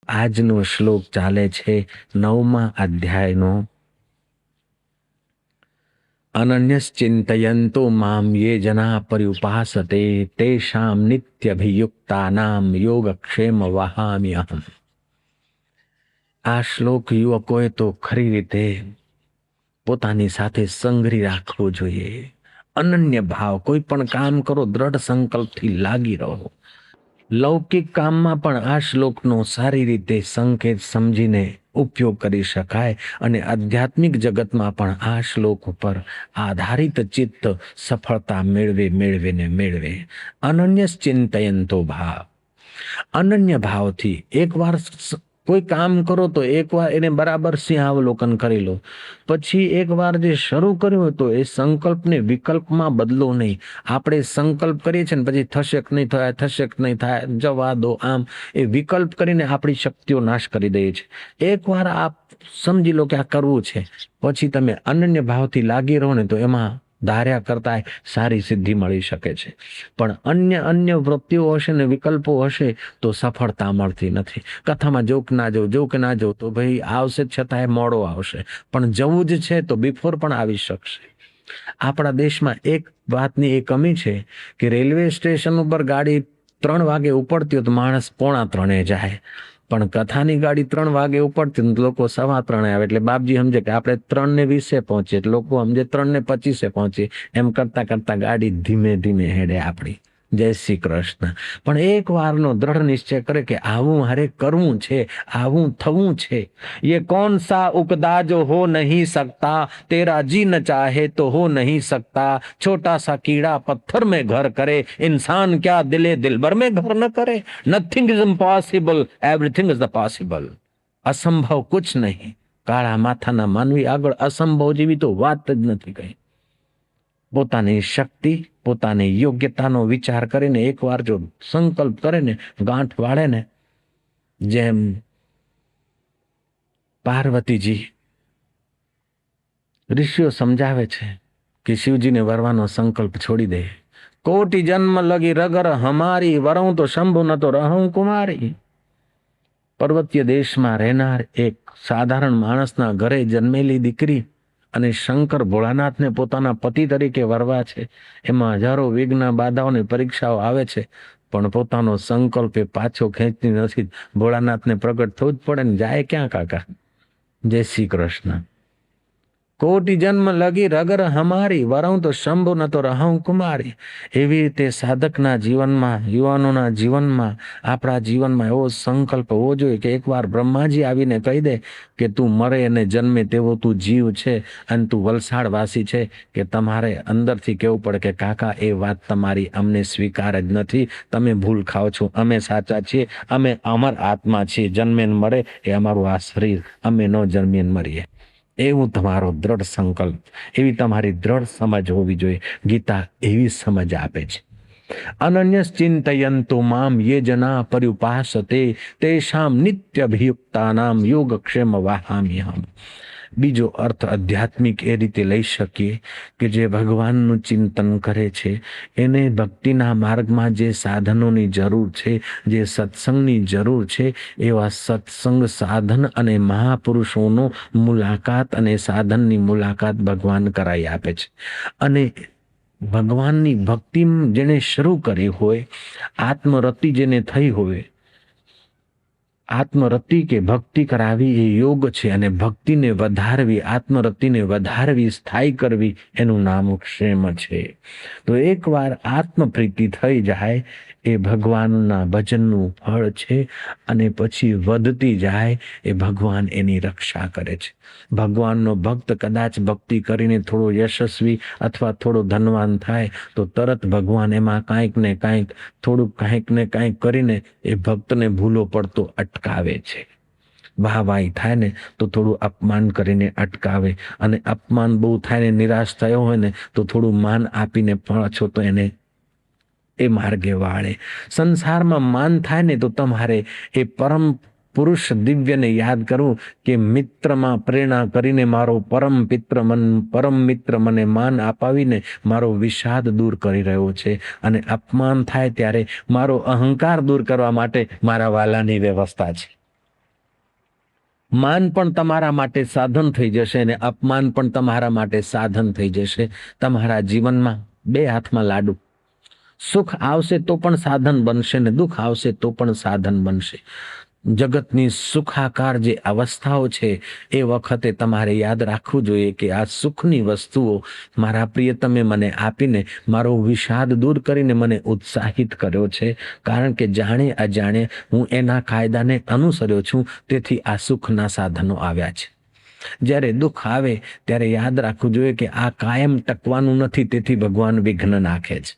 આજનો શ્લોક ચાલે છે 9મા અધ્યાયનો. અનન્યશ્ચિંતયન્તો મામ યે જના પર્યુપાસતે તેષામ નિત્યભિયુક્તાનામ યોગક્ષેમ વહામ્યહમ. આ શ્લોક યુવકોએ તો ખરી રીતે પોતાની સાથે સંગ્રહી રાખવો જોઈએ. અનન્ય ભાવ, કોઈ પણ કામ કરો દ્રઢ સંકલ્પથી લાગી રહો. લૌકિક કામમાં પણ આ શ્લોકનો સારી રીતે સંકેત સમજીને ઉપયોગ કરી શકાય અને આધ્યાત્મિક જગતમાં પણ આ શ્લોક ઉપર આધારિત ચિત્ત સફળતા મેળવે. અનન્યશ્ચિંતયન્તો ભાવ, અનન્ય ભાવથી એકવાર કોઈ કામ કરો તો એકવાર એને બરાબર સિંહાવલોકન કરી લો. પછી એકવાર જે શરૂ કર્યું તો એ સંકલ્પને વિકલ્પમાં બદલો નહીં. આપણે સંકલ્પ કરીએ છીએ ને પછી થશે કે નહીં થાય, થશે કે નહીં થાય, જવા દો, આમ એ વિકલ્પ કરીને આપણી શક્તિઓ નાશ કરી દઈએ છીએ. એકવાર આપ સમજી લો કે આ કરવું છે, પછી તમે અનન્ય ભાવથી લાગી રહો ને તો એમાં ધાર્યા કરતા સારી સિદ્ધિ મળી શકે છે. પણ અન્ય વૃત્તિઓ હશે ને વિકલ્પો હશે તો સફળતા મળતી નથી. કથામાં જો કે ના જવું તો ભાઈ આવશે છતાંય મોડો આવશે, પણ જવું જ છે તો બિફોર પણ આવી શકશે. આપણા દેશમાં એક વાતની એ કમી છે કે રેલવે સ્ટેશન ઉપર ગાડી 3 વાગે ઉપડતી હોય તો માણસ 2:45 જાય, પણ કથાની ગાડી 3 વાગે ઉપડતી લોકો 3:15 આવે. એટલે બાપજી સમજે કે આપણે 3:20 પહોંચીએ, લોકો સમજે 3:25 પહોંચીએ. એમ કરતા કરતા ગાડી ધીમે ધીમે હેડે આપણી. જય શ્રી કૃષ્ણ. પણ એક વારનો દ્રઢ નિશ્ચય કરે કે આવું મારે કરવું છે, આવું થવું છે. ये कौन सा उपदा जो हो नहीं सकता, तेरा जी न चाहे तो हो नहीं सकता. छोटा सा कीड़ा पत्थर में घर करे, इंसान क्या दिले दिलबर में घर न करे. Nothing is impossible, everything is the possible. અસંભવ કુછ નહીં. કાળા માથાના માનવી આગળ અસંભવ જેવી તો વાત જ નથી કહી. પોતાની શક્તિ, પોતાની યોગ્યતાનો વિચાર કરીને એકવાર જો સંકલ્પ કરે ને, ગાંઠ વાળે ને, જેમ પાર્વતીજી ઋષિઓ સમજાવે છે કે શિવજીને વરવાનો સંકલ્પ છોડી દે. કોટી જન્મ લગી રગર હમારી, વરું તો શંભુ ન તો રહું કુમારી. પર્વતીય દેશમાં રહેનાર એક સાધારણ માણસના ઘરે જન્મેલી દીકરી અને શંકર ભોળાનાથને પોતાના પતિ તરીકે વરવા છે. એમાં હજારો વિઘ્ન બાધાઓને પરીક્ષાઓ આવે છે, પણ પોતાનો સંકલ્પ એ પાછો ખેંચતી નથી. ભોળાનાથને પ્રગટ થવું જ પડે ને, જાય ક્યાં કાકા. જય શ્રી કૃષ્ણ. કોટી જન્મ લગી રગર હમારી, વરું તો શંભુ ન તો રહું કુમારી. એવી રીતે સાધકના જીવનમાં, યુવાનોના જીવનમાં, આપણા જીવનમાં એવો સંકલ્પ હોવો જોઈએ કે એકવાર બ્રહ્માજી આવીને કહી દે કે તું મરે અને જન્મે તેવો તું જીવ છે અને તું વલસાડવાસી છે, કે તમારે અંદરથી કહેવું પડે કે કાકા એ વાત તમારી અમને સ્વીકાર જ નથી, તમે ભૂલ ખાઓ છો, અમે સાચા છીએ, અમે અમર આત્મા છીએ, જન્મે ને મરે એ અમારું આ શરીર, અમે ન જન્મીએ ને મરીએ. એવું તમારો દ્રઢ સંકલ્પ, એવી તમારી દ્રઢ સમજ હોવી જોઈએ. ગીતા એવી સમજ આપે છે. અનન્યશ્ચિંતયન્તો મામ યે જના પર્યુપાસતે તેષામ નિત્યભિયુક્તાનામ યોગક્ષેમ વહામ્યહમ. બીજો અર્થ આધ્યાત્મિક એ રીતે લઈ શકીએ કે જે ભગવાનનું ચિંતન કરે છે એને ભક્તિના માર્ગમાં જે સાધનોની જરૂર છે, જે સત્સંગની જરૂર છે, એવા સત્સંગ સાધન અને મહાપુરુષોનો મુલાકાત અને સાધનની મુલાકાત ભગવાન કરાવી આપે છે. અને ભગવાનની ભક્તિ જેને શરૂ કરી હોય, આત્મરતિ જેને થઈ હોય, આત્મરતિ કે ભક્તિ કરાવી એ યોગ છે. અને ભક્તિને વધારવી, આત્મરતિને વધારવી, સ્થાયી કરવી, એનું નામ ક્ષેમ છે. તો એકવાર આત્મપ્રીતિ થઈ જાય એ ભગવાનના ભજનનું ફળ છે. અને પછી વધતી જાય એ ભગવાન એની રક્ષા કરે છે. ભગવાનનો ભક્ત કદાચ ભક્તિ કરીને થોડો યશસ્વી અથવા થોડો ધનવાન થાય તો તરત ભગવાન એમાં કાંઈક ને કાંઈક, થોડુંક કાંઈક ને કાંઈક કરીને એ ભક્તને ભૂલો પડતો અટકાવે છે. વાહવાઈ થાય ને તો થોડું અપમાન કરીને અટકાવે, અને અપમાન બહુ થાય ને નિરાશ થયો હોય ને તો થોડું માન આપીને પાછો તો એને એ માર્ગે વાળે. સંસારમાં માન થાય ને તો તમારે એ પરમ પુરુષ દિવ્યને યાદ કરવું કે મિત્રમાં પ્રેરણા કરીને મારો પરમ મિત્ર મને માન અપાવીને મારો વિષાદ દૂર કરી રહ્યો છે. અને અપમાન થાય ત્યારે મારો અહંકાર દૂર કરવા માટે મારા વાલાની વ્યવસ્થા છે. માન પણ તમારા માટે સાધન થઈ જશે અને અપમાન પણ તમારા માટે સાધન થઈ જશે. તમારા જીવનમાં બે હાથમાં લાડુ. સુખ આવશે તો પણ સાધન બનશે ને દુઃખ આવશે તો પણ સાધન બનશે. જગતની સુખાકાર જે અવસ્થાઓ છે એ વખતે તમારે યાદ રાખવું જોઈએ કે આ સુખની વસ્તુઓ મારા પ્રિયતમે મને આપીને મારો વિષાદ દૂર કરીને મને ઉત્સાહિત કર્યો છે. કારણ કે જાણે અજાણે હું એના કાયદાને અનુસર્યો છું, તેથી આ સુખના સાધનો આવ્યા છે. જ્યારે દુઃખ આવે ત્યારે યાદ રાખવું જોઈએ કે આ કાયમ ટકવાનું નથી, તેથી ભગવાન વિઘ્ન નાખે છે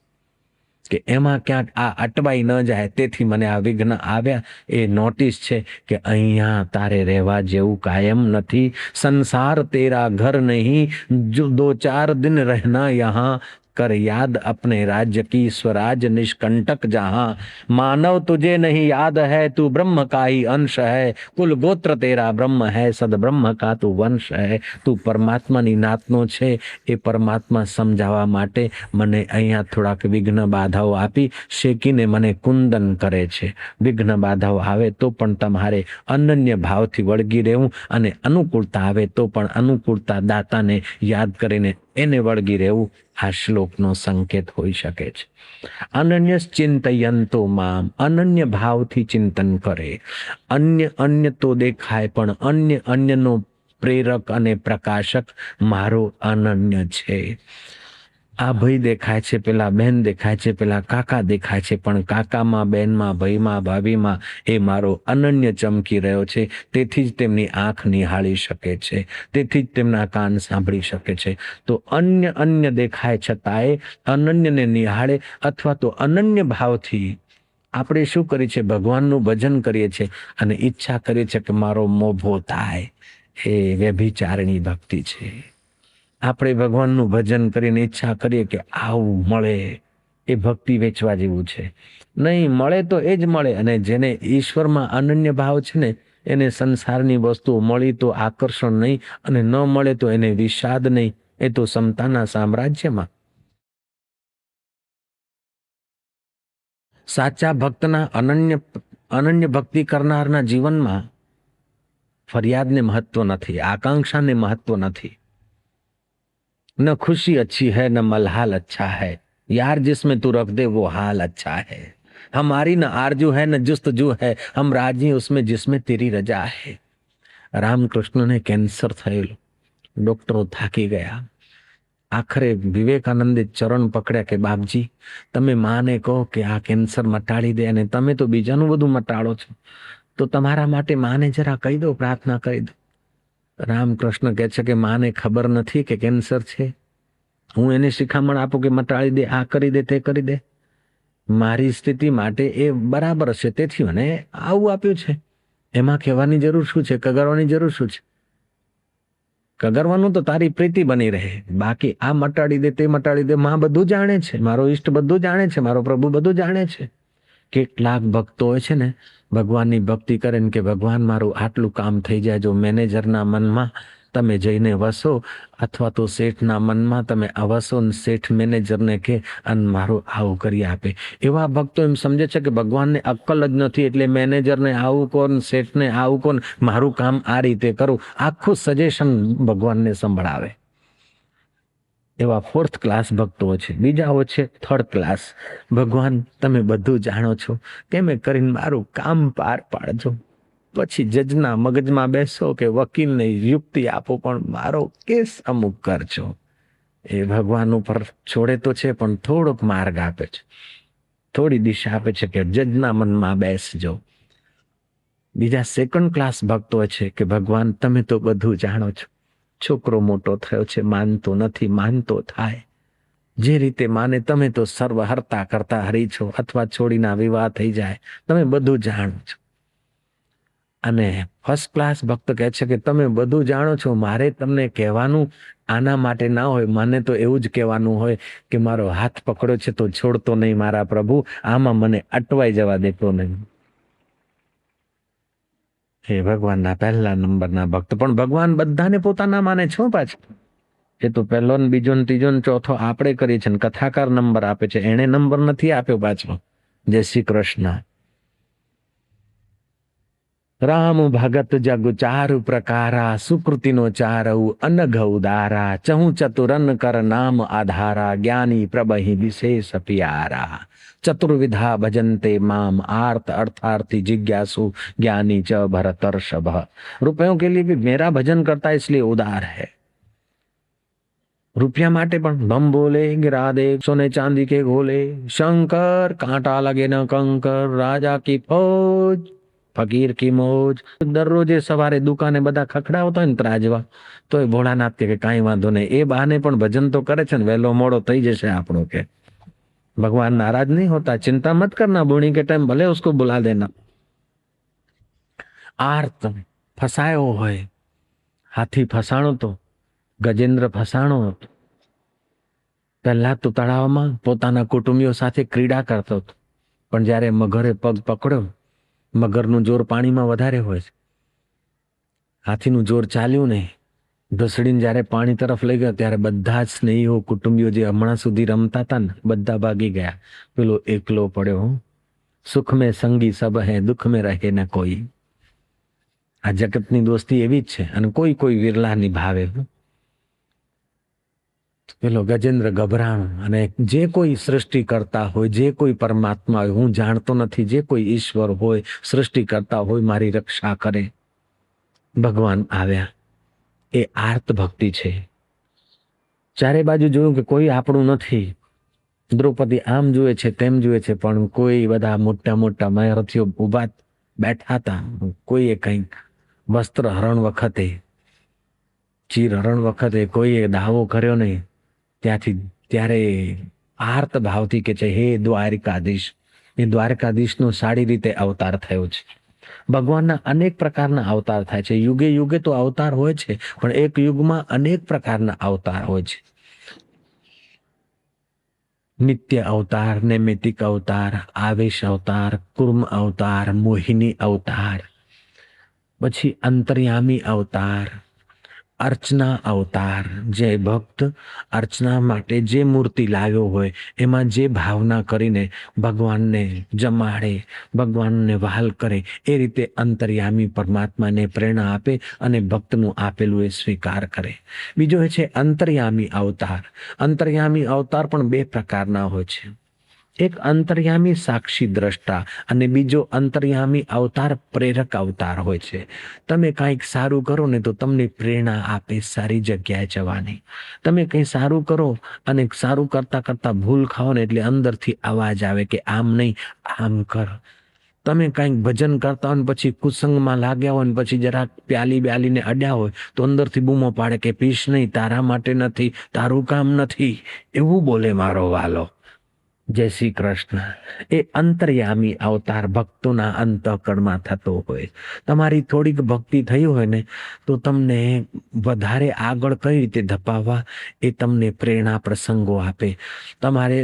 કે એમાં ક્યાંક આ અટવાઈ ન જાય, તેથી મને આ વિઘ્ન આવ્યા. એ નોટિસ છે કે અહીંયા તારે રહેવા જેવું કાયમ નથી. સંસાર તેરા ઘર નહીં, જો 2-4 दिन रहना यहाँ, कर याद अपने राज्य की स्वराज निष्कंटक जहां. मानव तुझे नहीं याद है, तू ब्रह्म का ही अंश है. कुल गोत्र तेरा ब्रह्म है, सद ब्रह्म का તું વંશ है. તું પરમાત્માની નાતનો છે. એ પરમાત્મા સમજાવવા માટે મને અહીંયા થોડાક વિઘ્ન બાધાઓ આપી શેકીને મને કુંદન કરે છે. વિઘ્ન બાધાઓ આવે તો પણ તમારે અનન્ય ભાવથી વળગી રહેવું, અને અનુકૂળતા આવે તો પણ અનુકૂળતા દાતાને યાદ કરીને એને વળગી રહેવું આ શ્લોકનો સંકેત હોઈ શકે છે. અનન્ય ચિંતયંતો મામ, અનન્ય ભાવથી ચિંતન કરે. અન્ય તો દેખાય પણ અન્ય અન્યનો પ્રેરક અને પ્રકાશક મારો અનન્ય છે. આ ભાઈ દેખાય છે, પેલા બહેન દેખાય છે, પેલા કાકા દેખાય છે, પણ કાકામાં, બહેનમાં, ભાઈમાં, ભાભીમાં એ મારો અનન્ય ચમકી રહ્યો છે. તેથી જ તેમની આંખ નિહાળી શકે છે, તેથી જ તેમના કાન સાંભળી શકે છે. તો અન્ય દેખાય છતાંય અનન્યને નિહાળે, અથવા તો અનન્ય ભાવથી આપણે શું કરીએ છીએ? ભગવાનનું ભજન કરીએ છીએ અને ઈચ્છા કરીએ છીએ કે મારો મોભો થાય. એ વ્યભિચારણી ભક્તિ છે. આપણે ભગવાનનું ભજન કરીને ઈચ્છા કરીએ કે આવું મળે, એ ભક્તિ વેચવા જેવું છે. નહીં મળે તો એ જ મળે. અને જેને ઈશ્વરમાં અનન્ય ભાવ છે ને, એને સંસારની વસ્તુઓ મળી તો આકર્ષણ નહીં, અને ન મળે તો એને વિષાદ નહીં. એ તો સમતાના સામ્રાજ્યમાં. સાચા ભક્તના અનન્ય ભક્તિ કરનારના જીવનમાં ફરિયાદને મહત્વ નથી, આકાંક્ષાને મહત્વ નથી. न खुशी अच्छी है न मलहाल अच्छा है, यार जिसमें तू रख दे वो हाल अच्छा है. हमारी न आरजू है न जुस्तजू है, हम राजी उसमें जिसमें तेरी रजा है. રામકૃષ્ણને કેન્સર થયેલું, ડોક્ટરો થાકી ગયા. આખરે વિવેકાનંદે ચરણ પકડ્યા કે બાપજી, તમે માને કહો કે આ કેન્સર મટાડી દે, અને તમે તો બીજાનું બધું મટાડો છો, તો તમારા માટે માને જરા કહી દો, પ્રાર્થના કરી દો. રામકૃષ્ણ કહે છે કે માને ખબર નથી કે કેન્સર છે. હું એને શિખામણ આપું કે મટાડી દે, આ કરી દે, તે કરી દે? મારી સ્થિતિ માટે એ બરાબર છે, તેથી મને આવું આપ્યું છે. એમાં કહેવાની જરૂર શું છે? કગરવાની જરૂર શું છે? કગરવાનું તો તારી પ્રીતિ બની રહે. બાકી આ મટાડી દે, તે મટાડી દે, માં બધું જાણે છે, મારો ઈષ્ટ બધું જાણે છે, મારો પ્રભુ બધું જાણે છે. કેટલાક ભક્તો હોય છે ને, ભગવાનની ભક્તિ કરે ને કે ભગવાન મારું આટલું કામ થઈ જાય. જો મેનેજરના મનમાં તમે જઈને વસો, અથવા તો શેઠના મનમાં તમે વસો, શેઠ મેનેજરને કે અને મારું આવું કરી આપે. એવા ભક્તો એમ સમજે છે કે ભગવાનને અક્કલ જ નથી, એટલે મેનેજરને આવું કોણ, શેઠને આવું કોણ, મારું કામ આ રીતે કરું. આખું સજેશન ભગવાનને સંભળાવે. એવા 4th ક્લાસ ભક્તો છે. બીજાઓ છે 3rd ક્લાસ. ભગવાન તમે બધું જાણો છો, કેમે કરીને મારું કામ પાર પાડજો. પછી જજના મગજમાં બેસો કે વકીલને યુક્તિ આપો, પણ મારો કેસ અમુક કરજો. એ ભગવાન ઉપર છોડે તો છે, પણ થોડોક માર્ગ આપે છે, થોડી દિશા આપે છે કે જજના મનમાં બેસજો. બીજા 2nd ક્લાસ ભક્તો છે કે ભગવાન તમે તો બધું જાણો છો. છોકરો મોટો થયો છે, માનતો નથી, માનતો થાય. જે રીતે માને, તમે તો સર્વ હરતા કરતા હરી છો. અથવા છોડીના વિવાહ થઈ જાય, તમે બધું જાણો છો. અને 1st ક્લાસ ભક્ત કહે છે કે તમે બધું જાણો છો, મારે તમને કહેવાનું આના માટે ના હોય. મને તો એવું જ કહેવાનું હોય કે મારો હાથ પકડ્યો છે તો છોડતો નહીં મારા પ્રભુ, આમાં મને અટવાઈ જવા દેતો નહીં. એ ભગવાનના પહેલા નંબરના ભક્ત. પણ ભગવાન બધાને પોતાના માને છો પાછું. એ તો પહેલો ને બીજો ને ત્રીજો ને ચોથો આપણે કરીએ છીએ, કથાકાર નંબર આપે છે, એને નંબર નથી આપ્યો પાછો. જય શ્રી કૃષ્ણ. રામ ભગત જગ ચારુ પ્રકારા, સુકૃતિનો ચારઉ અનઘ ઉદારા, ચહુ ચતુરન કર નામ આધારા, જ્ઞાની પ્રબહી વિશેષ પ્યારા, चतुर्विधा भजन्ते माम, आर्त अर्थार्थी जिज्ञासु, ज्ञानी च भरतर्षभ। रुपयों के लिए भी मेरा भजन करता है इसलिए उदार है। रुपया माटे पण बम बोले, गिरा दे सोने चांदी के गोले, शंकर कांटा लगे न कंकर, राजा की फौज फकीर की मौज। दररोजे सवारे दुकाने बधा खखડાવતા હોય ને ત્રાજવા, તો એ ભોળાનાથ કે કાંઈ વાંધો નહીં, એ બહાને પણ ભજન તો કરે છે ને, વહેલો મોડો થઈ જશે આપણો કે भगवान नाराज नहीं होता, चिंता मत करना, बोनी के टाइम भले उसको बुला देना। आर्त फसायो होय, हाथी फसाणो तो गजेंद्र फसाणो હતો। પહેલા તો તળાવમાં પોતાના કુટુંબીઓ સાથે ક્રીડા કરતો હતો, પણ જ્યારે મગરે પગ પકડ્યો, મગરનું જોર પાણીમાં વધારે હોય છે, હાથીનું જોર ચાલ્યું નહીં, ઘસડીને જ્યારે પાણી તરફ લઈ ગયો ત્યારે બધા જ સ્નેહીઓ કુટુંબીઓ જે હમણાં સુધી રમતા હતા ને બધા ભાગી ગયા, પેલો એકલો પડ્યો। સુખ મેં સંગી સબ હે, દુઃખ મેં રહે ન કોઈ। આ જગતની દોસ્તી એવી જ છે અને કોઈ કોઈ વિરલા નિભાવે। પેલો ગજેન્દ્ર ગભરાણો, અને જે કોઈ સૃષ્ટિ કરતા હોય, જે કોઈ પરમાત્મા હોય, હું જાણતો નથી, જે કોઈ ઈશ્વર હોય, સૃષ્ટિ કરતા હોય, મારી રક્ષા કરે। ભગવાન આવ્યા, એ આર્ત ભક્તિ છે। ચારે બાજુ જોયું કે કોઈ આપણું નથી, દ્રૌપદી આમ જુએ છે તેમ જુએ છે, પણ કોઈ બધા મોટા મોટા મહારથીઓ ઉભા બેઠા હતા, કોઈએ કંઈક વસ્ત્ર હરણ વખતે, ચીર હરણ વખતે કોઈએ દાવો કર્યો નહીં। ત્યાંથી ત્યારે આર્ત ભાવથી કે છે, હે દ્વારકાધીશ। એ દ્વારકાધીશનો સારી રીતે અવતાર થયો છે। ભગવાનના અનેક પ્રકારના અવતાર થાય છે, યુગે યુગે તો અવતાર હોય છે, પણ એક યુગમાં અનેક પ્રકારના અવતાર હોય છે। નિત્ય અવતાર, નૈમિતિક અવતાર, આવેશ અવતાર, કુર્મ અવતાર, મોહિની અવતાર, પછી અંતર્યામી અવતાર, અર્ચના અવતાર। જે ભક્ત અર્ચના માટે જે મૂર્તિ લાવ્યો હોય એમાં જે ભાવના કરીને ભગવાનને જમાડે, ભગવાનને વહાલ કરે, એ રીતે અંતર્યામી પરમાત્માને પ્રેરણા આપે અને ભક્તનું આપેલું એ સ્વીકાર કરે। બીજો એ છે અંતર્યામી અવતાર। અંતર્યામી અવતાર પણ બે પ્રકારના હોય છે, એક અંતર્યામી સાક્ષી દ્રષ્ટા અને બીજો અંતર્યામી અવતાર પ્રેરક અવતાર હોય છે। તમે કંઈક સારું કરો ને તો તમને પ્રેરણા આપે સારી જગ્યાએ જવાની। તમે કંઈ સારું કરો અને સારું કરતા કરતા ભૂલ ખાઓ ને એટલે અંદરથી અવાજ આવે કે આમ નહીં આમ કર। તમે કંઈક ભજન કરતા હોય ને પછી કુસંગમાં લાગ્યા હોય ને પછી જરાક પ્યાલી બ્યાલીને અડ્યા હોય તો અંદરથી બૂમો પાડે કે પીશ નહીં, તારા માટે નથી, તારું કામ નથી, એવું બોલે મારો વાલો। જય શ્રી કૃષ્ણ। એ અંતર્યામી અવતાર ભક્તોના અંતઃકરણમાં થતો હોય। તમારી થોડીક ભક્તિ થઈ હોય ને તો તમને વધારે આગળ કઈ રીતે ધપાવવા એ તમને પ્રેરણા પ્રસંગો આપે।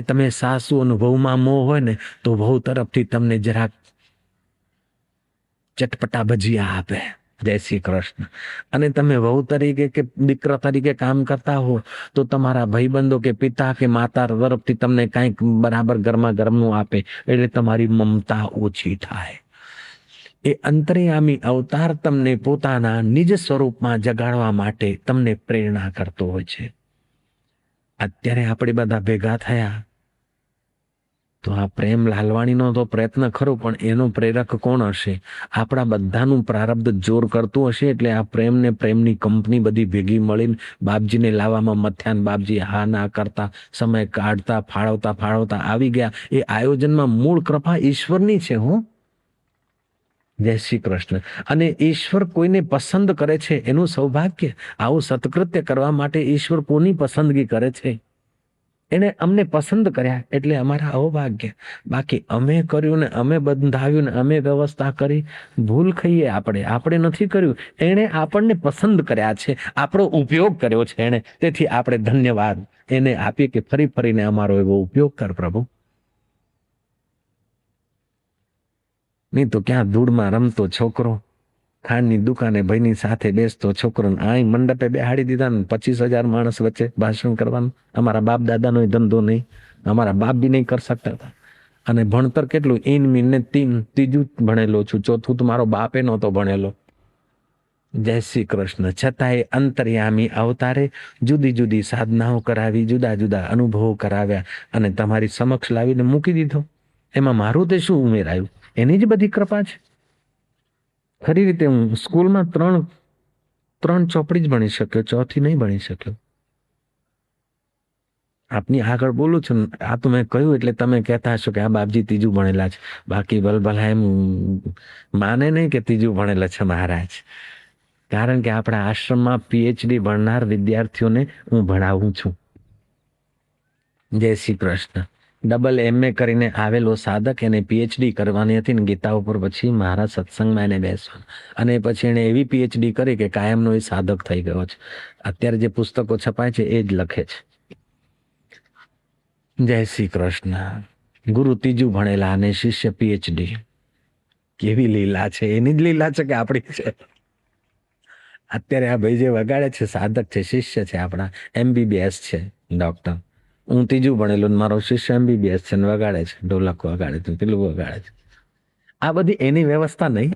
તમે સાસુ અને વહુમાં મોહ હોય ને તો વહુ તરફથી તમને જરાક ચટપટા ભજીયા આપે। જય શ્રી કૃષ્ણ। અને તમે વહુ તરીકે કે દીકરા તરીકે કામ કરતા હો તો તમારા ભાઈબંધો કે પિતા કે માતા તરફથી તમને કંઈક બરાબર ગરમા ગરમનું આપે એટલે તમારી મમતા ઓછી થાય। એ અંતર્યામી અવતાર તમને પોતાના નિજ સ્વરૂપમાં જગાડવા માટે તમને પ્રેરણા કરતો હોય છે। અત્યારે આપણે બધા ભેગા થયા તો આ પ્રેમ લાલવાણીનો તો પ્રયત્ન ખરો, પણ એનો પ્રેરક કોણ હશે? આપણા બધાનું પ્રારબ્ધ જોર કરતું હશે એટલે આ પ્રેમને પ્રેમની કંપની બધી ભેગી મળીને બાપજીને લાવવામાં મથ્યાન બાપજી હા ના કરતા, સમય કાઢતા, ફાળવતા આવી ગયા। એ આયોજનમાં મૂળ કૃપા ઈશ્વરની છે। હું જય શ્રી કૃષ્ણ। અને ઈશ્વર કોઈને પસંદ કરે છે એનું સૌભાગ્ય। આવું સત્કૃત્ય કરવા માટે ઈશ્વર કોની પસંદગી કરે છે? એને અમને પસંદ કર્યા એટલે અમારા અવભાગ્ય। બાકી અમે કર્યું ને અમે બંધાવ્યું ને અમે વ્યવસ્થા કરી, ભૂલ ખાઈએ આપણે નથી કર્યું, એણે આપણને પસંદ કર્યા છે, આપણો ઉપયોગ કર્યો છે એણે। તેથી આપણે ધન્યવાદ એને આપીએ કે ફરી ફરીને અમારો એવો ઉપયોગ કર પ્રભુ। નહીં તો ક્યાં ધૂળમાં રમતો છોકરો, ખાંડની દુકાને ભાઈની સાથે બેસતો છોકરો, અહીં મંડપે બેહાડી દીધા ને 25,000 માણસ વચ્ચે ભાષણ કરવાનું। અમારા બાપ દાદાનો ધંધો નહીં, અમારા બાપ બી નહીં કરી શકતા હતા। અને ભણતર કેટલું ઈન મીન ને ત્રીજું ભણેલો છું, ચોથું તો મારો બાપે નહોતો ભણેલો. જય શ્રી કૃષ્ણ. છતાંય અંતર્યામી અવતારે જુદી જુદી સાધનાઓ કરાવી, જુદા જુદા અનુભવો કરાવ્યા અને તમારી સમક્ષ લાવીને મૂકી દીધો. એમાં મારું તે શું ઉમેરાયું? એની જ બધી કૃપા છે. ખરી રીતે હું સ્કૂલમાં ત્રણ ચોપડી જ ભણી શક્યો, ચોથી નહીં ભણી શક્યો. આપની આગળ બોલું છું, આ તો મેં કહ્યું એટલે તમે કહેતા હશો કે આ બાપજી ત્રીજું ભણેલા છે. બાકી ભલભલા એમ માને નહીં કે ત્રીજું ભણેલા છે મહારાજ. કારણ કે આપણા આશ્રમમાં પીએચડી ભણનાર વિદ્યાર્થીઓને હું ભણાવું છું. જય શ્રી કૃષ્ણ. ડબલ MA કરીને આવેલો સાધક, એને પીએચડી કરવાની હતી ને ગીતા ઉપર. પછી મારા સત્સંગમાં એને બેસવાનું અને પછી એને એવી પીએચડી કરી કે કાયમનો એ સાધક થઈ ગયો છે. અત્યારે જે પુસ્તકો છપાય છે એ જ લખે છે. જય શ્રી કૃષ્ણ. ગુરુ ત્રીજું ભણેલા અને શિષ્ય પીએચડી. કેવી લીલા છે! એની જ લીલા છે કે આપણી છે? અત્યારે આ ભાઈ જે વગાડે છે સાધક છે, શિષ્ય છે, આપણા MBBS છે ડોક્ટર. હું ત્રીજું ભણેલો, મારો શિષ્ય MBBS છે ને વગાડે છે, ઢોલક વગાડે છે, પેલું વગાડે છે. આ બધી એની વ્યવસ્થા નહીં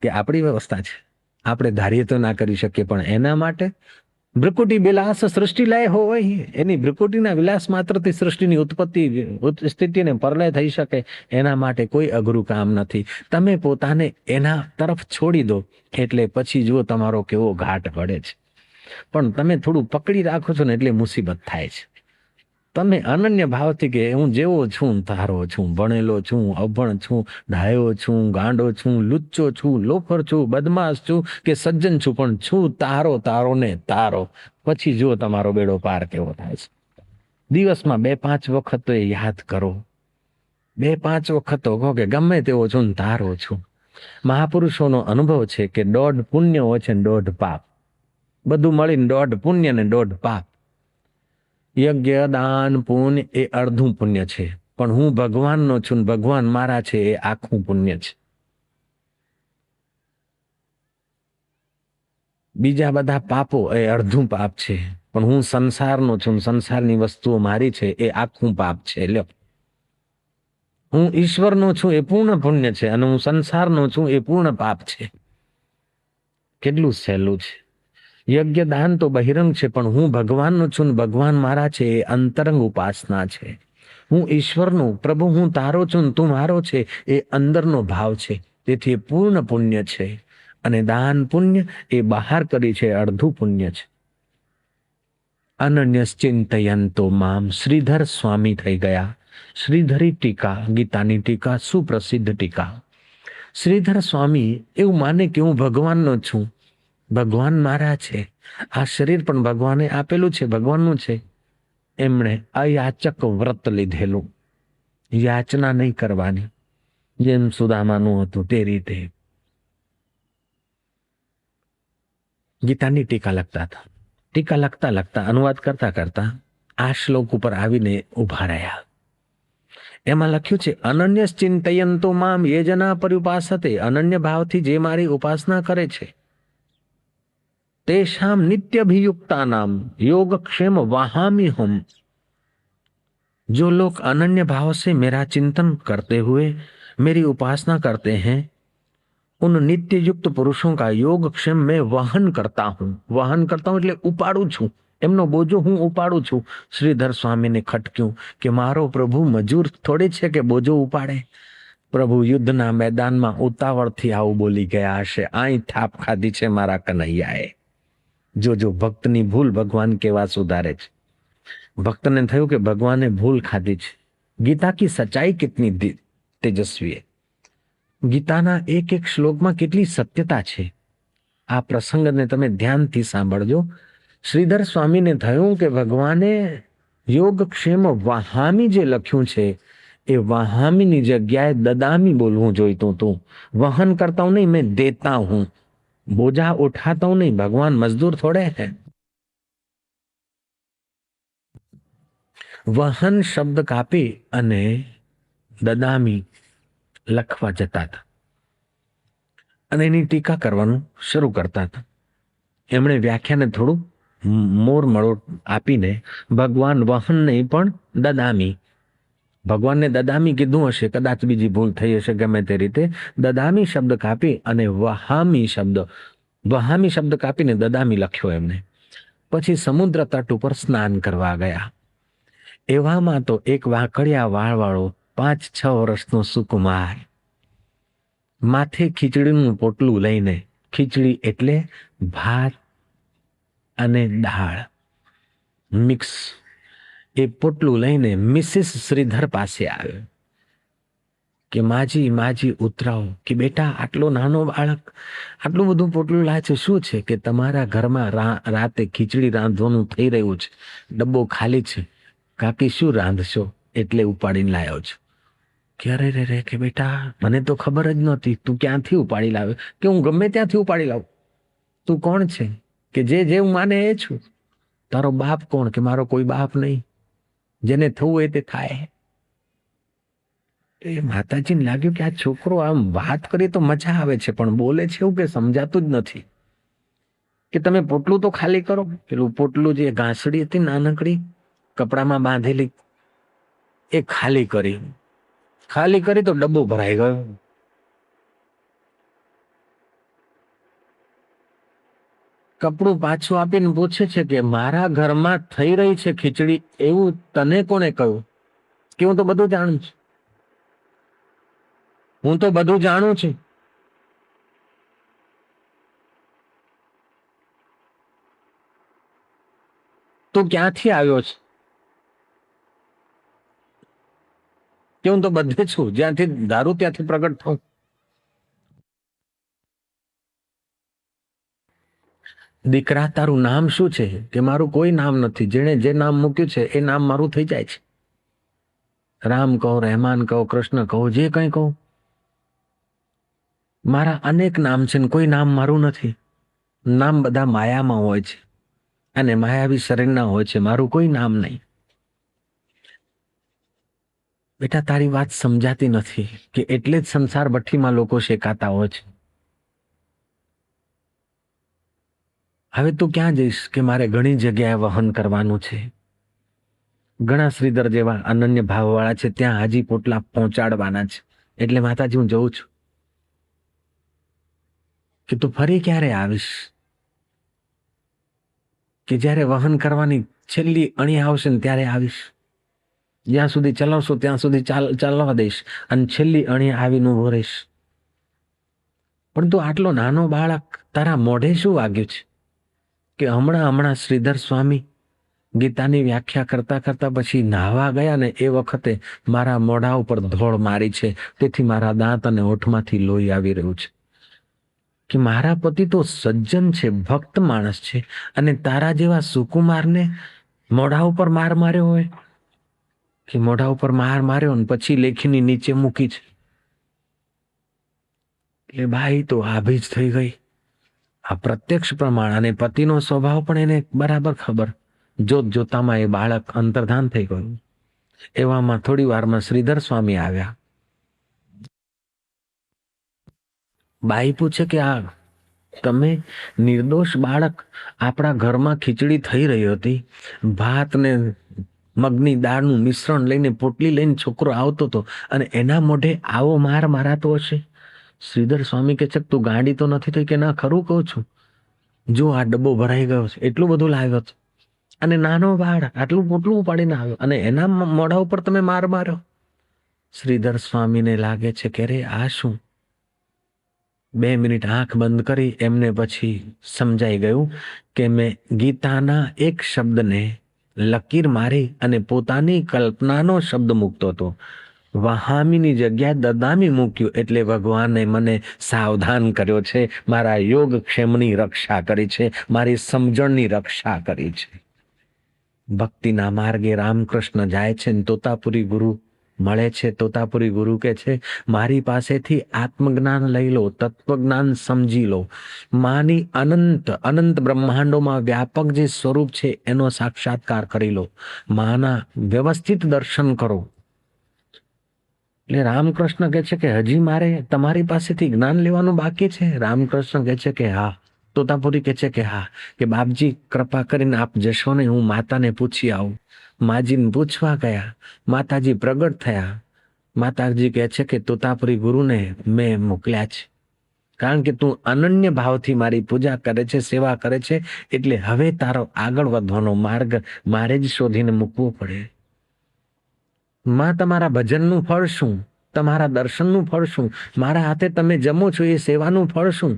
કે આપણી વ્યવસ્થા છે. આપણે ધારીએ તો ના કરી શકીએ, પણ એના માટે ભ્રુકુટી વિલાસ સૃષ્ટિ લય હોય. એની ભ્રુકુટીના વિલાસ માત્રથી સૃષ્ટિની ઉત્પત્તિ સ્થિતિને પરલય થઈ શકે. એના માટે કોઈ અઘરું કામ નથી. તમે પોતાને એના તરફ છોડી દો એટલે પછી જુઓ તમારો કેવો ઘાટ પડે છે. પણ તમે થોડું પકડી રાખો છો ને એટલે મુસીબત થાય છે. તમે અનન્ય ભાવથી કે હું જેવો છું તારો છું, ભણેલો છું, અભણ છું, ડાયો છું, ગાંડો છું, લુચ્ચો છું, લોફર છું, બદમાશ છું કે સજ્જન છું, પણ છું તારો, તારો ને તારો. પછી જુઓ તમારો બેડો પાર કેવો થાય છે. દિવસમાં 2-5 વખત તો એ યાદ કરો. 2-5 વખત તો કહો કે ગમે તેવો છું તારો છું. મહાપુરુષોનો અનુભવ છે કે 1.5 પુણ્ય હોય છે ને 1.5 પાપ. બધું મળીને 1.5 પુણ્ય ને 1.5 પાપ. યજ્ઞ, દાન, પુણ્ય એ અડધું પુણ્ય છે, પણ હું ભગવાનનો છું, ભગવાન મારા છે એ આખું પુણ્ય છે. બીજા બધા પાપો એ અડધું પાપ છે, પણ હું સંસારનો છું, સંસારની વસ્તુઓ મારી છે એ આખું પાપ છે. લ્યો, હું ઈશ્વરનો છું એ પૂર્ણ પુણ્ય છે અને હું સંસારનો છું એ પૂર્ણ પાપ છે. કેટલું સહેલું છે. યજ્ઞ દાન તો બહિરંગ છે, પણ હું ભગવાનનો છું, ભગવાન મારા છે એ અંતરંગ ઉપાસના છે. હું ઈશ્વરનો, પ્રભુ હું તારો છું, તું મારો છે એ અંદરનો ભાવ છે. તેથી એ પૂર્ણ પુણ્ય છે. અને દાન પુણ્ય એ બહાર કરી છે અડધું પુણ્ય છે. અનન્યશ્ચિંતયંતો મામ. શ્રીધર સ્વામી થઈ ગયા. શ્રીધરી ટીકા, ગીતાની ટીકા, સુપ્રસિદ્ધ ટીકા. શ્રીધર સ્વામી એવું માને કે હું ભગવાનનો છું, ભગવાન મારા છે, આ શરીર પણ ભગવાને આપેલું છે, ભગવાનનું છે. એમણે અયાચક વ્રત લીધેલું, યાચના નહીં કરવાની, જેમ સુદામાનું હતું તે રીતે. ગીતાની ટીકા લખતા હતા. ટીકા લખતા લખતા, અનુવાદ કરતા કરતા આ શ્લોક ઉપર આવીને ઉભા રહ્યા. એમાં લખ્યું છે અનન્યશ્ચિંતયંતો મામ યે જના પર્યુપાસતે. અનન્ય ભાવથી જે મારી ઉપાસના કરે છે, तेषाम नित्यभियुक्तानाम योगक्षेम वहामि हम. जो लोग अनन्य भाव से मेरा चिंतन करते हुए मेरी उपासना करते हैं, उन नित्य युक्त पुरुषों का योगक्षेम मैं वहन करता हूं. वहन करता हूं એટલે ઉપાડું છું, એમનો બોજો હું ઉપાડું છું. શ્રીધર સ્વામીને ખટક્યું કે મારો પ્રભુ મજૂર થોડે છે કે બોજો ઉપાડે. પ્રભુ યુદ્ધના મેદાનમાં ઉતાવળથી આવું બોલી ગયા હશે. આઈ થાપ ખાધી છે મારા કનૈયાએ. જો ભક્તની ભૂલ ભગવાન કેવા સુધારે છે. ભક્તને થયું કે ભગવાને ભૂલ ખાધી છે. ગીતા કી સચ્ચાઈ કિતની તેજસ્વી है. ગીતાના એક એક શ્લોકમાં કેટલી સત્યતા છે. આ પ્રસંગને તમે ધ્યાનથી સાંભળજો. શ્રીધર સ્વામીને થયું કે ભગવાને યોગક્ષેમ વહામી જે લખ્યું છે એ વહામીની જગ્યાએ દદામી બોલવું જોઈતું હતું. વહન કરતા હું નહીં, મેં દેતા હું. बोझा उठाता हूं नहीं, भगवान मजदूर थोड़े हैं. વહન શબ્દ કાપી અને દદામી લખવા જતા હતા અને એની ટીકા કરવાનું શરૂ કરતા હતા. એમણે વ્યાખ્યાને થોડું મોર મળોટ આપીને ભગવાન વહન નહીં પણ દદામી, ભગવાનને દદામી કીધું હશે, કદાચ બીજી ભૂલ થઈ હશે, ગમે તે રીતે દદામી શબ્દ કાપી અને વહામી શબ્દ કાપીને દદામી લખ્યો એમને. પછી સમુદ્ર તટ ઉપર સ્નાન કરવા ગયા. એવામાં તો એક વાંકડિયા વાળવાળો 5-6 વર્ષનો સુકુમાર માથે ખીચડીનું પોટલું લઈને, ખીચડી એટલે ભાત અને દાળ મિક્સ, એ પોટલું લઈને મિસિસ શ્રીધર પાસે આવ્યો કે માજી ઉતરાવો. કે બેટા, આટલો નાનો બાળક આટલું બધું પોટલું લાવે છે, શું છે? કે તમારા ઘરમાં રાતે ખીચડી રાંધવાનું થઈ રહ્યું છે, ડબ્બો ખાલી છે, કાકી શું રાંધશો એટલે ઉપાડીને લાવ્યો છું. કે અરે રે કે બેટા, મને તો ખબર જ નહોતી, તું ક્યાંથી ઉપાડી લાવ્યો? કે હું ગમે ત્યાંથી ઉપાડી લાવું. તું કોણ છે? કે જે હું માને એ છું. તારો બાપ કોણ? કે મારો કોઈ બાપ નહીં, જેને થવું હોય તે થાય. એ માતાજીને લાગ્યું કે આ છોકરો આમ વાત કરીએ તો મજા આવે છે, પણ બોલે છે એવું કે સમજાતું જ નથી. કે તમે પોટલું તો ખાલી કરો. પેલું પોટલું જે ઘાસડી હતી નાનકડી કપડામાં બાંધેલી, એ ખાલી કરી તો ડબ્બો ભરાઈ ગયો. કપડું પાછું આપીને પૂછે છે કે મારા ઘરમાં થઈ રહી છે ખીચડી, એવું તને કોને કહ્યું? કે હું તો બધું જાણું છું, તું ક્યાંથી આવ્યો છે? કે હું તો બધે છું, જ્યાંથી દારૂ ત્યાંથી પ્રગટ થાઉં. દીકરા, તારું નામ શું છે? કે મારું કોઈ નામ નથી, જેણે જે નામ મૂક્યું છે એ નામ મારું થઈ જાય છે. રામ કહો, રહેમાન કહો, કૃષ્ણ કહો, જે કંઈ કહો, મારા અનેક નામ છે ને કોઈ નામ મારું નથી. નામ બધા માયામાં હોય છે અને માયાવી શરીરના હોય છે, મારું કોઈ નામ નહીં. બેટા, તારી વાત સમજાતી નથી, કે એટલે જ સંસાર ભઠ્ઠીમાં લોકો શેકાતા હોય છે. હવે તું ક્યાં જઈશ? કે મારે ઘણી જગ્યાએ વહન કરવાનું છે, ઘણા શ્રીધર જેવા અનન્ય ભાવવાળા છે, ત્યાં હાજી પોટલા પહોંચાડવાના છે, એટલે માતાજી હું જઉં છું. કે તું ફરી ક્યારે આવીશ? કે જ્યારે વહન કરવાની છેલ્લી અણી આવશે ને ત્યારે આવીશ. જ્યાં સુધી ચલાવશો ત્યાં સુધી ચાલવા દઈશ અને છેલ્લી અણી આવીને ઉભો રહીશ. પણ તું આટલો નાનો બાળક, તારા મોઢે શું વાગ્યું છે? કે હમણાં શ્રીધર સ્વામી ગીતાની વ્યાખ્યા કરતા કરતા પછી નાહવા ગયા ને એ વખતે મારા મોઢા ઉપર ધોળ મારી છે, તેથી મારા દાંત અને હોઠમાંથી લોહી આવી રહ્યું છે. કે મારા પતિ તો સજ્જન છે, ભક્ત માણસ છે, અને તારા જેવા સુકુમારને મોઢા ઉપર માર માર્યો હોય? કે મોઢા ઉપર માર માર્યો ને પછી લેખીની નીચે મૂકી છે. એટલે ભાઈ તો આભી જ થઈ ગઈ. આ પ્રત્યક્ષ પ્રમાણ, અને પતિનો સ્વભાવ પણ એને બરાબર ખબર. જોતામાં એ બાળક અંતર્ધાન થઈ ગયું. એવામાં થોડી વારમાં શ્રીધર સ્વામી આવ્યા. બાઈ પૂછે કે આ તમે નિર્દોષ બાળક, આપણા ઘરમાં ખીચડી થઈ રહી હતી, ભાત ને મગની દાળનું મિશ્રણ લઈને પોટલી લઈને છોકરો આવતો હતો અને એના મોઢે આવો માર મારાતો હશે? શ્રીધર સ્વામી કે છે તું ગાંડી તો નથી થઈ? કે ના, ખરું કહું છું. જો આ ડબ્બો ભરાઈ ગયો છે, એટલું બધું લાવ્યો છે, અને નાનો બાળક આટલું પોટલું ઉપાડીને આવ્યો અને એના મોઢા ઉપર તમે માર માર્યો. શ્રીધર સ્વામીને લાગે છે કે રે આ શું? 2 મિનિટ આંખ બંધ કરી એમને પછી સમજાઈ ગયું કે મેં ગીતાના એક શબ્દને લકીર મારી અને પોતાની કલ્પનાનો શબ્દ મૂકતો હતો. વહામીની જગ્યાએ દદામી મૂક્યું, એટલે ભગવાને મને સાવધાન કર્યો છે, મારા યોગક્ષેમની રક્ષા કરી છે, મારી સમજણની રક્ષા કરી છે. ભક્તિના માર્ગે રામકૃષ્ણ જાય છે ને તોતાપુરી ગુરુ મળે છે. તોતાપુરી ગુરુ કે છે મારી પાસેથી આત્મજ્ઞાન લઈ લો, તત્વજ્ઞાન સમજી લો, માની અનંત બ્રહ્માંડોમાં વ્યાપક જે સ્વરૂપ છે એનો સાક્ષાત્કાર કરી લો, માના વ્યવસ્થિત દર્શન કરો. એટલે રામકૃષ્ણ કહે છે કે હજી મારે તમારી પાસેથી જ્ઞાન લેવાનું બાકી છે? રામકૃષ્ણ કહે છે કે હા. તોતાપુરી કહે છે કે હા. કે બાપજી કૃપા કરીને આપ જશો ને, હું માતાને પૂછી આવું. માજીને પૂછવા ગયા, માતાજી પ્રગટ થયા. માતાજી કહે છે કે તોતાપુરી ગુરુને મેં મોકલ્યા છે, કારણ કે તું અનન્ય ભાવથી મારી પૂજા કરે છે, સેવા કરે છે, એટલે હવે તારો આગળ વધવાનો માર્ગ મારે જ શોધીને મૂકવો પડે. માં, તમારા ભજનનું ફળ શું? તમારા દર્શનનું ફળ શું? મારા હાથે તમે જમો છો એ સેવાનું ફળ શું?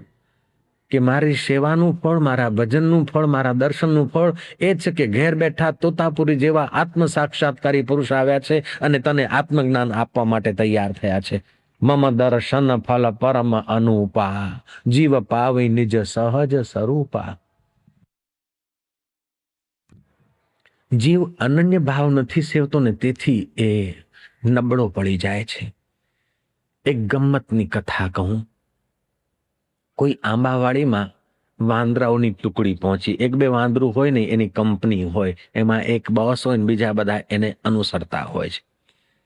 કે મારી સેવાનું ફળ, મારા ભજનનું ફળ, મારા દર્શનનું ફળ એ છે કે ઘેર બેઠા તોતાપુરી જેવા આત્મ સાક્ષાત્કારી પુરુષ આવ્યા છે અને તને આત્મજ્ઞાન આપવા માટે તૈયાર થયા છે. મમ દર્શન ફલ પરમ અનુપા, જીવ પાવી નિજ સહજ સ્વરૂપા. જીવ અનન્ય ભાવ નથી સેવતો ને, તેથી એ નબળો પડી જાય છે. એક ગમ્મતની કથા કહું. કોઈ આંબાવાડીમાં વાંદરાઓની ટુકડી પહોંચી. એક બે વાંદરું હોય ને એની કંપની હોય, એમાં એક બોસ હોય ને બીજા બધા એને અનુસરતા હોય છે.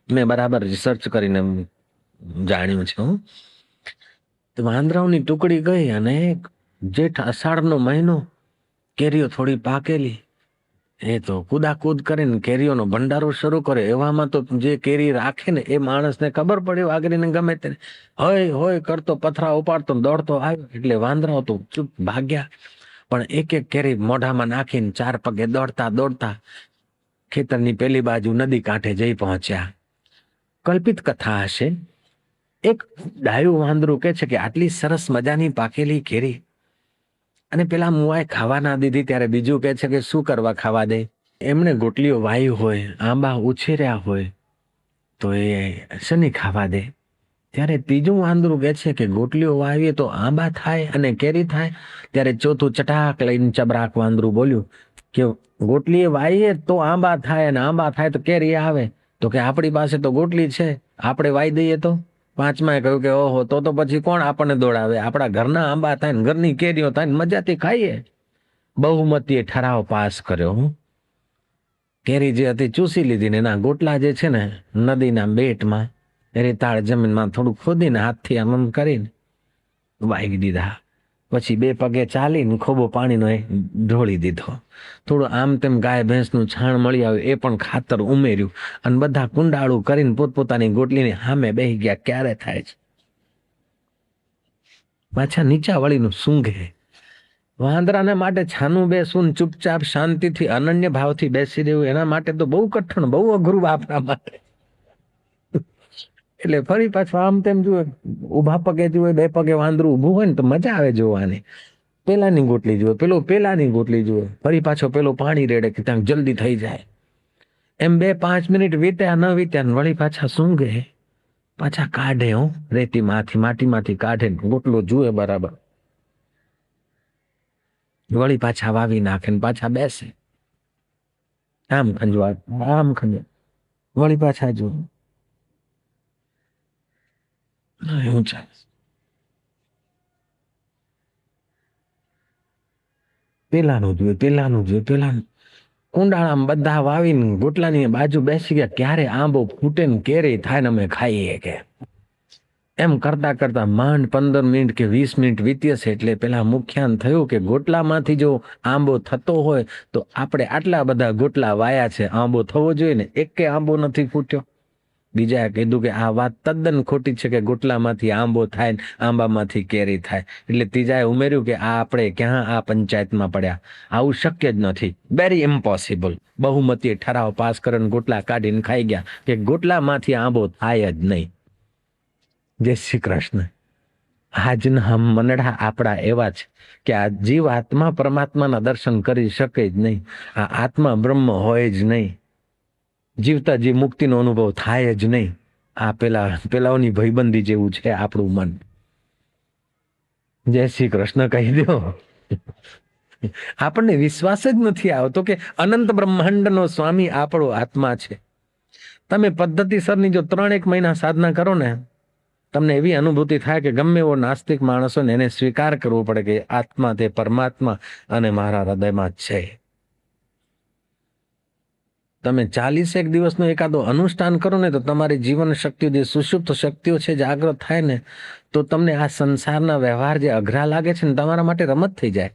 મેં બરાબર રિસર્ચ કરીને જાણ્યું છે. વાંદરાઓની ટુકડી ગઈ અને જેઠ અષાઢનો મહિનો, કેરીઓ થોડી પાકેલી, એ તો કુદાકૂદ કરીને કેરીઓનો ભંડારો શરૂ કરે. એવામાં તો જે કેરી રાખે ને એ માણસને ખબર પડ્યો આગળને ગમે તેને હોય હોય કરતો પથરા ઉપાડતો દોડતો આવ્યો, એટલે વાંદરાઓ તો ચૂપ ભાગ્યા. પણ એક એક કેરી મોઢામાં નાખીને 4 પગે દોડતા દોડતા ખેતરની પેલી બાજુ નદી કાંઠે જઈ પહોંચ્યા. કલ્પિત કથા હશે. એક ડાયું વાંદરું કે છે કે આટલી સરસ મજાની પાકેલી કેરી અને પેલા મુવાએ ખાવા ના દીધી, ત્યારે બીજું કે છે કે શું કરવા ખાવા દે? એમણે ગોટલીઓ વાઈ હોય, આંબા ઉછેર્યા હોય, તો એ શની ખાવા દે? ત્યારે ત્રીજું વાંદરું કે છે કે ગોટલીઓ વાવીએ તો આંબા થાય અને કેરી થાય. ત્યારે ચોથું ચટાક લઈને ચબરાક વાંદરું બોલ્યું કે ગોટલીએ વાવીએ તો આંબા થાય અને આંબા થાય તો કેરી આવે. તો કે આપણી પાસે તો ગોટલી છે, આપણે વાઈ દઈએ તો? પાંચમાએ કહ્યું કે ઓહો, તો પછી કોણ આપણને દોડાવે? આપણા ઘરના આંબા થાય ને ઘરની કેરીઓ થાય ને મજાથી ખાઈએ. બહુમતીએ ઠરાવ પાસ કર્યો. કેરી જે હતી ચૂસી લીધી ને એના ગોટલા જે છે ને નદીના બેટમાં રેતાળ જમીનમાં થોડું ખોદીને હાથથી આમ કરીને વાઈ દીધા. પછી 2 પગે ચાલીને ખોબો પાણીનો ઢોળી દીધો. થોડું આમ તેમ ગાય ભેંસનું છાણ મળી આવ્યું, એ પણ ખાતર ઉમેર્યું અને બધા કુંડાળું કરીને પોતપોતાની ગોટલીની સામે બેસી ગયા. ક્યારે થાય છે? પાછા નીચા વળીનું સૂંઘે. વાંદરાને માટે છાનું બેસવું, ચૂપચાપ શાંતિથી અનન્ય ભાવથી બેસી રહેવું, એના માટે તો બહુ કઠણ, બહુ અઘરું આપણા માટે. એટલે ફરી પાછું આમ તેમ જુએ, ઉભા પગે જુએ, 2 પગે વાંદરું ઊભું હોય ને તો મજા આવે જોવાની. પેલાની ગોટલી જુએ, પેલાની ગોટલી જુએ, ફરી પાછો પેલો પાણી રેડે કે ત્યાં જલ્દી થઈ જાય. એમ 2-5 મિનિટ વીત્યા ન વીત્યા વળી પાછા સૂંઘે, પાછા કાઢે. રેતીમાંથી માટીમાંથી કાઢે, ગોટલો જુએ બરાબર, વળી પાછા વાવી નાખે ને પાછા બેસે. આમ ખંજવા, આમ ખંજવા, વળી પાછા જુએ. એવું ચાલે. પેલાનું જોઈએ, પેલાનું. કુંડાળામાં બધા વાવીને ગોટલાની બાજુ બેસી ગયા. ક્યારે આંબો ફૂટે ને કેરી થાય ને અમે ખાઈએ કે એમ કરતા કરતા માંડ 15 મિનિટ કે 20 મિનિટ વીતી હશે. એટલે પેલા મુખ્યાન થયું કે ગોટલામાંથી જો આંબો થતો હોય તો આપણે આટલા બધા ગોટલા વાયા છે, આંબો થવો જોઈએ ને, એક કે આંબો નથી ફૂટ્યો. બીજાએ કીધું કે આ વાત તદ્દન ખોટી છે કે ગોટલામાંથી આંબો થાય ને આંબામાંથી કેરી થાય. એટલે ત્રીજાએ ઉમેર્યું કે આ આપણે ક્યાં આ પંચાયતમાં પડ્યા, આવું શક્ય જ નથી, વેરી ઇમ્પોસિબલ. બહુમતીએ ઠરાવ પાસ કરીને ગોટલા કાઢીને ખાઈ ગયા કે ગોટલામાંથી આંબો થાય જ નહીં. જય શ્રી કૃષ્ણ. આજના મનડા આપણા એવા છે કે આ જીવ આત્મા પરમાત્માના દર્શન કરી શકે જ નહીં, આ આત્મા બ્રહ્મ હોય જ નહીં, જીવતા જીવ મુક્તિનો અનુભવ થાય જ નહીં. આ પેલાઓની ભયબંધી જેવું છે આપણું મન. જય શ્રી કૃષ્ણ કહી દો. આપણને વિશ્વાસ જ નથી આવતો કે અનંત બ્રહ્માંડનો સ્વામી આપણો આત્મા છે. તમે પદ્ધતિસરની જો 3-1 મહિના સાધના કરો ને, તમને એવી અનુભૂતિ થાય કે ગમે એવો નાસ્તિક માણસ હોય ને એને સ્વીકાર કરવો પડે કે આત્મા તે પરમાત્મા અને મારા હૃદયમાં છે. તમે 41 દિવસનો એકાદો અનુષ્ઠાન કરો ને તો તમારી જીવન શક્તિઓ, જે સુષુપ્ત શક્તિઓ છે, જાગૃત થાય ને તો તમને આ સંસારના વ્યવહાર જે અઘરા લાગે છે ને તમારા માટે રમત થઈ જાય.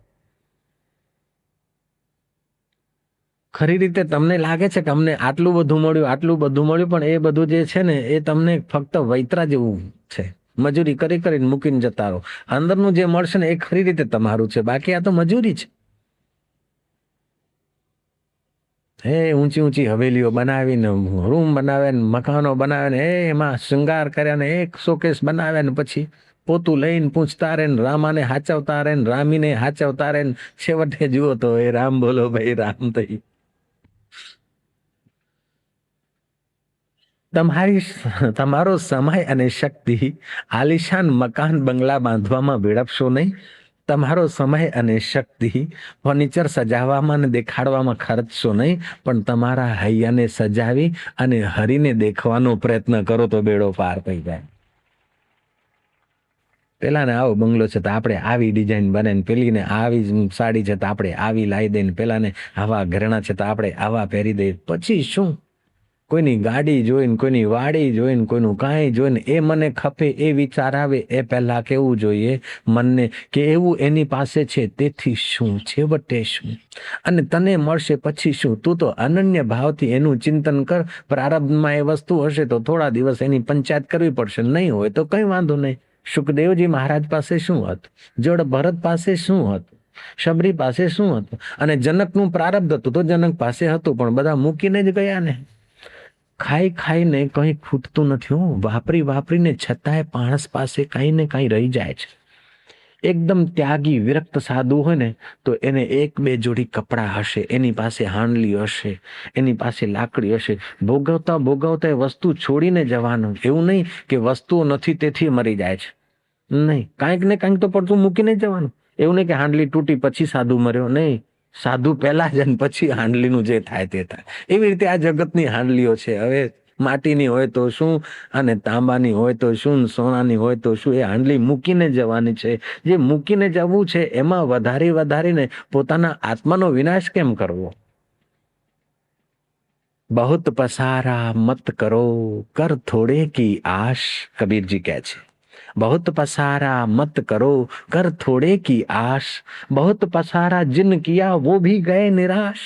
ખરી રીતે તમને લાગે છે કે અમને આટલું બધું મળ્યું, પણ એ બધું જે છે ને એ તમને ફક્ત વૈતરા જેવું છે. મજૂરી કરી કરીને મૂકીને જતા રહો. અંદરનું જે મળશે ને એ ખરી રીતે તમારું છે, બાકી આ તો મજૂરી છે. ઊંચી ઊંચી હવેલીઓ બનાવીને, રૂમ બનાવે ને, મકાનો બનાવે ને, એમાં શૃંગાર કર્યા ને, એક શોકેસ બનાવે ને, પછી પોતું લઈને પૂછતા રહે ને, રામાને હાચવતા રહે ને, રામીને હાચવતા રહે ને, છેવટે જુઓ તો એ રામ બોલો ભાઈ રામ થઈ. તમારો સમય અને શક્તિ આલિશાન મકાન બંગલા બાંધવામાં વેડફશો નહીં. તમારો સમય અને શક્તિ ફર્નિચર સજાવવામાં અને દેખાડવામાં ખર્ચશો નહીં, પણ તમારા હૈયાને સજાવી અને હરીને દેખવાનો પ્રયત્ન કરો તો બેડો પાર થઈ જાય. પેલાને આવો બંગલો છે તો આપણે આવી ડિઝાઇન બનાવીને, પેલીને આવી સાડી છે તો આપણે આવી લાવી દઈને, પેલાને આવા ઘરેણા છે તો આપણે આવા પહેરી દઈએ. પછી શું? કોઈની ગાડી જોઈને, કોઈની વાડી જોઈને, કોઈનું કાંઈ જોઈને એ મને ખપે એ વિચાર આવે એ પહેલા કેવું જોઈએ મનને કે એવું એની પાસે છે તેથી શું, છેવટે શું, અને તને મળશે પછી શું. તું તો અનન્ય ભાવથી એનું ચિંતન કર. પ્રારબ્ધમાં એ વસ્તુ હશે તો થોડા દિવસ એની પંચાયત કરવી પડશે, નહીં હોય તો કઈ વાંધો નહીં. સુખદેવજી મહારાજ પાસે શું હતું? જડ ભરત પાસે શું હતું? શબરી પાસે શું હતું? અને જનકનું પ્રારબ્ધ હતું તો જનક પાસે હતું, પણ બધા મૂકીને જ ગયા ને. ખાઈ ખાઈને કંઈ ખૂટતું નથી. વાપરી વાપરીને છતાંય માણસ પાસે કંઈ ને કંઈ રહી જાય છે. એકદમ ત્યાગી વિરક્ત સાધુ હોય ને તો એને એક બે જોડી કપડાં હશે, એની પાસે હાંડલી હશે, એની પાસે લાકડી હશે. ભોગવતા ભોગવતા એ વસ્તુ છોડીને જવાનું. એવું નહીં કે વસ્તુઓ નથી તેથી મરી જાય છે, નહીં. કાંઈક ને કાંઈક તો પડતું મૂકીને જવાનું. એવું નહીં કે હાંડલી તૂટી પછી સાધુ મર્યો, નહીં. સાધુ પહેલા જ પછી હાંડલીનું જે થાય તે થાય. એવી રીતે આ જગતની હાંડલીઓ છે. હવે માટીની હોય તો શું, અને તાંબાની હોય તો શું, સોનાની હોય તો શું, એ હાંડલી મૂકીને જવાની છે. જે મૂકીને જવું છે એમાં વધારીને પોતાના આત્માનો વિનાશ કેમ કરવો? બહુત પસારા મત કરો, કર થોડે કી આશ. કબીરજી કહે છે, बहुत पसारा मत करो, कर थोड़े की आश. बहुत पसारा जिन किया वो भी गए निराश.